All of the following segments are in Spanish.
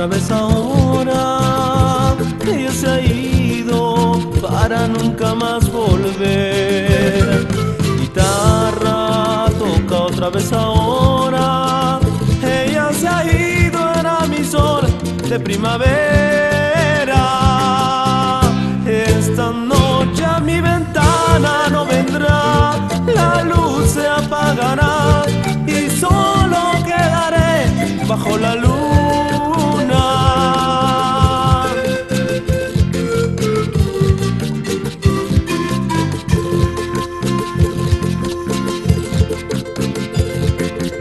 otra vez ahora. Ella se ha ido para nunca más volver. Guitarra toca otra vez ahora. Ella se ha ido, era mi sol de primavera. Esta noche a mi ventana no vendrá, la luz se apagará y solo quedaré bajo la luna.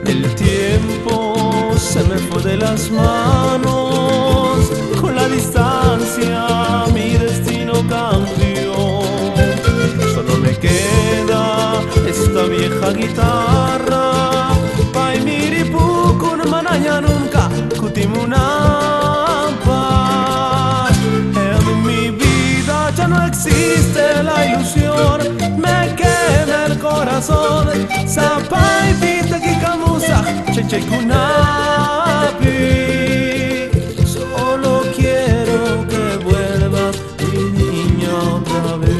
El tiempo se me fue de las manos, con la distancia mi destino cambió. Solo me queda esta vieja guitarra, pai miripukun mananya nunca kutimunampa. En mi vida ya no existe la ilusión, me queda el corazón. Sapai pita kikamusa cheche kunapi. Solo quiero que vuelvas, mi niña, otra vez.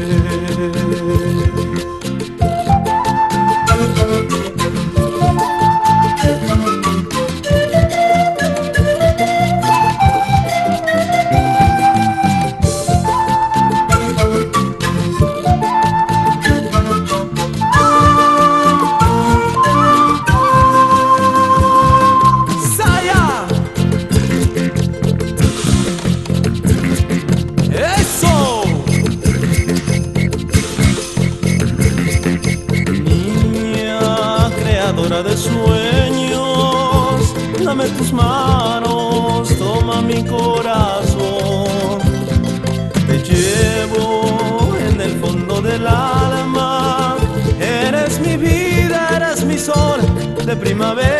De sueños, dame tus manos, toma mi corazón. Te llevo en el fondo del alma, eres mi vida, eres mi sol de primavera.